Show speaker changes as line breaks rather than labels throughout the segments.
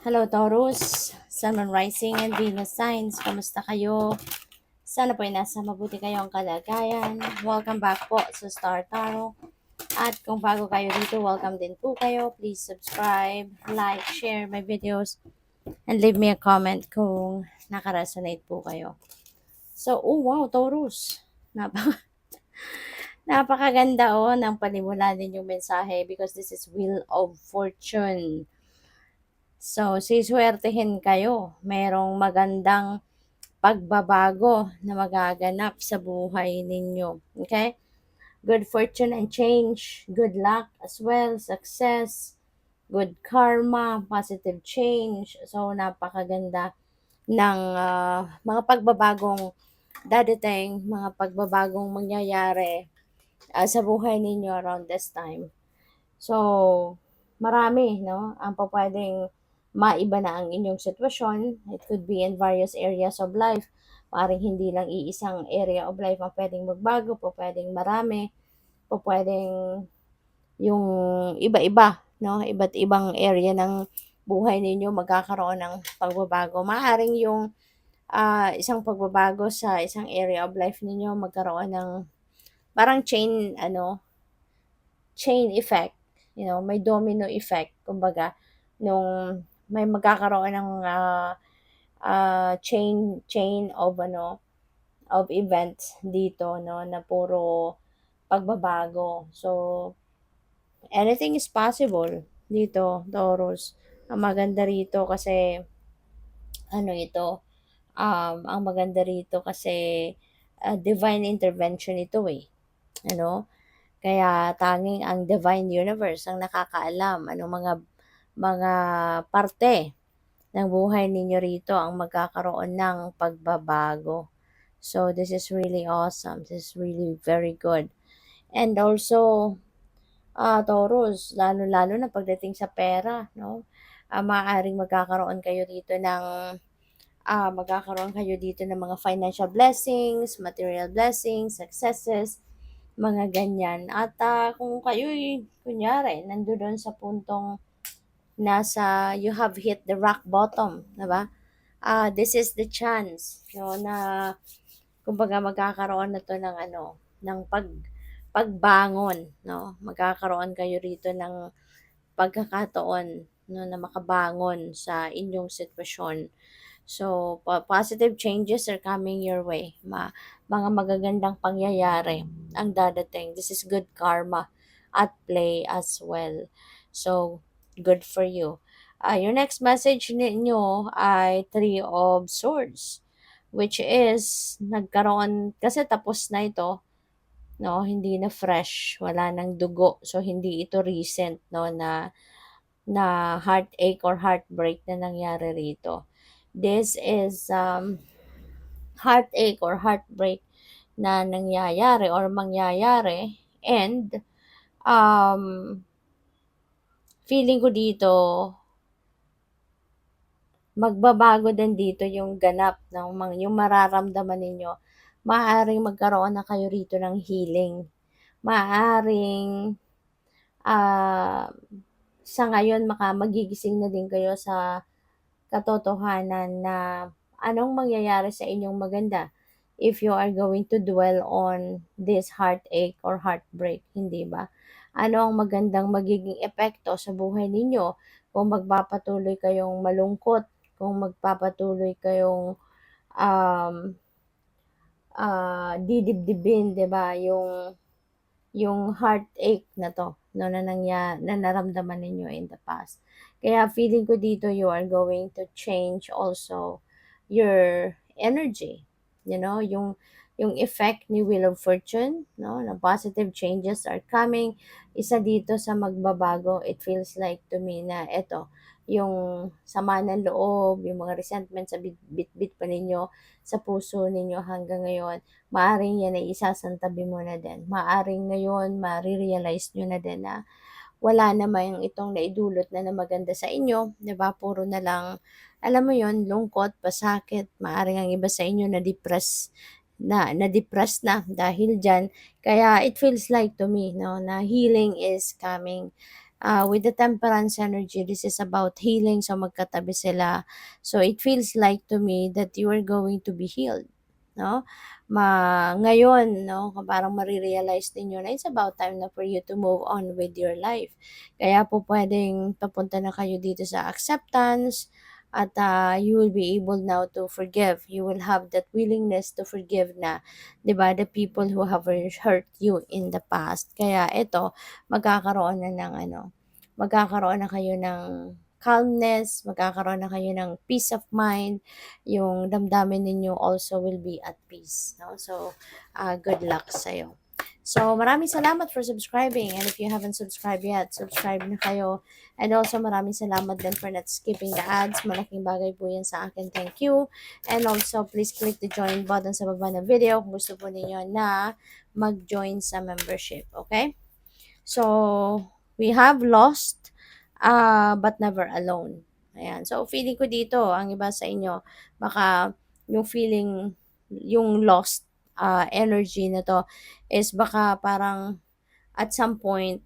Hello Taurus, Sun, Moon, Rising, and Venus signs. Kamusta kayo? Sana po ay nasa mabuti kayong kalagayan. Welcome back po sa Star Tarot. At kung bago kayo dito, welcome din po kayo. Please subscribe, like, share my videos, and leave me a comment kung nakaresonate po kayo. So, oh wow, Taurus. Napakaganda ng panimula ninyong mensahe because this is Wheel of Fortune. So, siswertehin kayo. Merong magandang pagbabago na magaganap sa buhay ninyo. Okay? Good fortune and change, good luck as well, success, good karma, positive change. So, napakaganda ng mga pagbabagong dadating, mga pagbabagong mangyayari sa buhay ninyo around this time. So, marami, no? Ang pwedeng maiba na ang inyong sitwasyon. It could be in various areas of life. Maring hindi lang iisang area of life ang pwedeng magbago, pwedeng marami, pwedeng yung iba-iba, no? Iba't ibang area ng buhay ninyo magkakaroon ng pagbabago. Maaring yung isang pagbabago sa isang area of life ninyo magkaroon ng parang chain effect, may domino effect, kumbaga, nung may magkakaroon ng chain of events dito, no, na puro pagbabago. So, anything is possible dito, Taurus. Ang maganda rito kasi, ang maganda rito kasi, divine intervention ito Kaya tanging ang divine universe ang nakakaalam mga parte ng buhay ninyo rito ang magkakaroon ng pagbabago. So this is really awesome. This is really very good. And also, Taurus, lalo-lalo na pagdating sa pera, no? Maaaring magkakaroon kayo dito ng mga financial blessings, material blessings, successes, mga ganyan. At kung kayo'y kunyari nandoon sa puntong you have hit the rock bottom, 'di ba? This is the chance, na kumbaga magkakaroon na 'to ng pagbangon, no? Magkakaroon kayo rito ng pagkakataon, no, na makabangon sa inyong sitwasyon. So, positive changes are coming your way. Mga magagandang pangyayari ang dadating. This is good karma at play as well. So, good for you. Your next message ninyo ay Three of Swords, which is nagkaroon, kasi tapos na ito, no, hindi na fresh, wala nang dugo. So, hindi ito recent, no, na heartache or heartbreak na nangyari rito. This is heartache or heartbreak na nangyayari or mangyayari, and feeling ko dito magbabago din dito yung ganap yung mararamdaman ninyo. Maaaring magkaroon na kayo rito ng healing. Maaaring sa ngayon magigising na din kayo sa katotohanan na anong mangyayari sa inyong maganda if you are going to dwell on this heartache or heartbreak, hindi ba? Ano ang magandang magiging epekto sa buhay ninyo kung magpapatuloy kayong malungkot, kung magpapatuloy kayong um, didibdibin, 'di ba? Yung heartache na to, no, na naramdaman ninyo in the past. Kaya feeling ko dito you are going to change also your energy. Yung effect ni Wheel of Fortune, no, na positive changes are coming. Isa dito sa magbabago, it feels like to me na yung sama ng loob, yung mga resentment sa bit-bit pa ninyo, sa puso ninyo hanggang ngayon, maaring yan ay isasantabi mo na din. Maaring ngayon, marirealize nyo na din na wala naman itong naidulot na maganda sa inyo, 'di ba? Puro na lang, alam mo yon, lungkot, pasakit. Maaring ang iba sa inyo na-depress na dahil diyan. Kaya it feels like to me, no, na healing is coming. with the temperance energy, this is about healing. So magkatabi sila. So it feels like to me that you are going to be healed. No? Ngayon, no, parang marirealize ninyo na it's about time na for you to move on with your life. Kaya po pwedeng papunta na kayo dito sa acceptance at you will be able now to forgive. You will have that willingness to forgive na, 'di ba, the people who have hurt you in the past. Kaya ito, magkakaroon na ng magkakaroon na kayo ng calmness, magkakaroon na kayo ng peace of mind, yung damdamin ninyo also will be at peace, no? So, good luck sa'yo. So, maraming salamat for subscribing. And if you haven't subscribed yet, subscribe na kayo. And also, maraming salamat din for not skipping the ads. Malaking bagay po yan sa akin. Thank you. And also, please click the join button sa baba ng video kung gusto po ninyo na mag-join sa membership. Okay? So, we have lost, but never alone. Ayan. So, feeling ko dito, ang iba sa inyo, baka yung feeling, yung lost energy na to is baka parang at some point,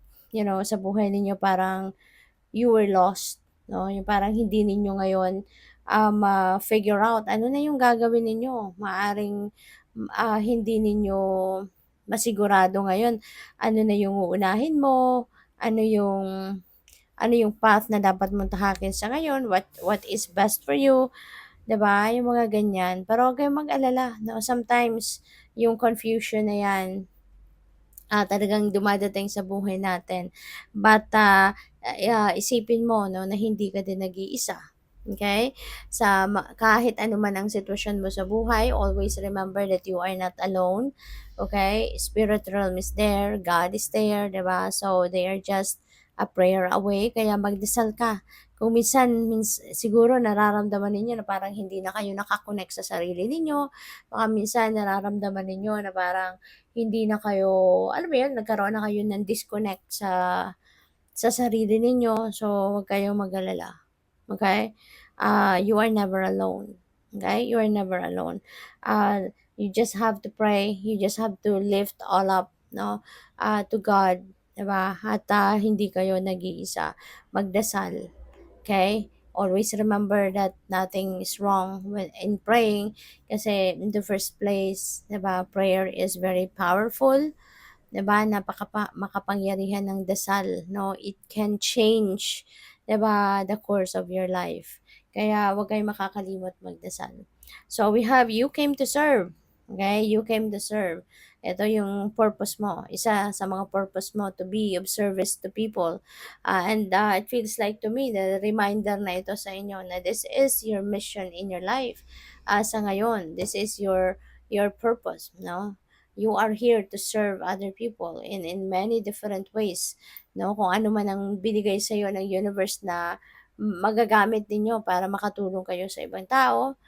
sa buhay ninyo parang you were lost, no? Yung parang hindi ninyo ngayon figure out ano na yung gagawin ninyo. Maaring hindi ninyo masigurado ngayon ano na yung uunahin mo, ano yung path na dapat mong tahakin sa ngayon, what is best for you, 'di ba? Yung mga ganyan. Pero huwag kayong mag-alala, no? Sometimes yung confusion na 'yan talagang dumadating sa buhay natin. But, isipin mo 'no, na hindi ka din nag-iisa, okay? Kahit ano man ang sitwasyon mo sa buhay, always remember that you are not alone, okay? Spirit realm is there, God is there, 'di ba? So, they are just a prayer away, kaya magdasal ka. Kung minsan siguro nararamdaman ninyo na parang hindi na kayo naka-connect sa sarili ninyo, baka minsan nararamdaman ninyo na parang hindi na kayo, alam mo yun, nagkaroon na kayo ng disconnect sa sarili ninyo. So, huwag kayong mag-alala. Okay? You are never alone. Okay? You are never alone. You just have to pray. You just have to lift all up, no? To God. Diba? At hindi kayo nag-iisa. Magdasal. Okay? Always remember that nothing is wrong in praying kasi in the first place, 'di ba, prayer is very powerful, 'di ba? Makapangyarihan ng dasal, no? It can change, 'di ba, the course of your life. Kaya huwag kayong makakalimot magdasal. So we have you came to serve. Okay? You came to serve. Ito yung purpose mo. Isa sa mga purpose mo to be of service to people. And it feels like to me the reminder na ito sa inyo na this is your mission in your life. Sa ngayon, this is your purpose, no? You are here to serve other people in many different ways, no? Kung ano man ang binigay sa iyo ng universe na magagamit ninyo para makatulong kayo sa ibang tao,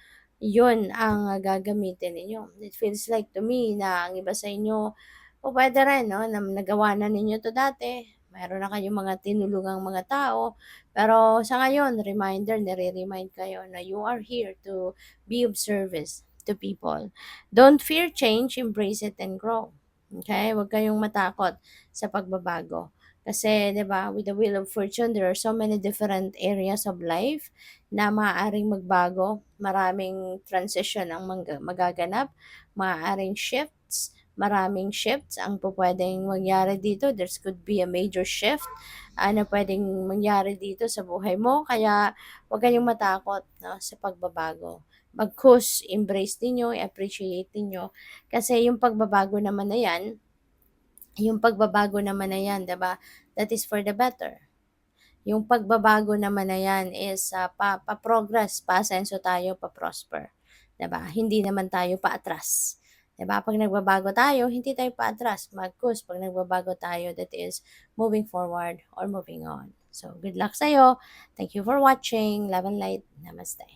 yun ang gagamitin ninyo. It feels like to me na ang iba sa inyo, o pwede rin, no, na nagawa na ninyo to dati. Mayroon na kayong mga tinulungang mga tao. Pero sa ngayon, reminder, nare-remind kayo na you are here to be of service to people. Don't fear change, embrace it and grow. Okay? Huwag kayong matakot sa pagbabago. Kasi, 'di ba, with the wheel of fortune, there are so many different areas of life na maaaring magbago. Maraming transition ang magaganap, maaaring shifts, maraming shifts ang pupwedeng mangyari dito. There could be a major shift na pwedeng mangyari dito sa buhay mo. Kaya huwag kayong matakot, no, sa pagbabago. Mag-push, embrace ninyo, i-appreciate ninyo. Kasi yung pagbabago naman na yan, 'di ba? That is for the better. Yung pagbabago naman na yan is pa-progress, pa-asenso tayo, pa-prosper. 'Di ba? Hindi naman tayo paatras. 'Di ba? Pag nagbabago tayo, hindi tayo paatras. Magkus, pag nagbabago tayo, that is moving forward or moving on. So, good luck sa'yo. Thank you for watching. Love and light. Namaste.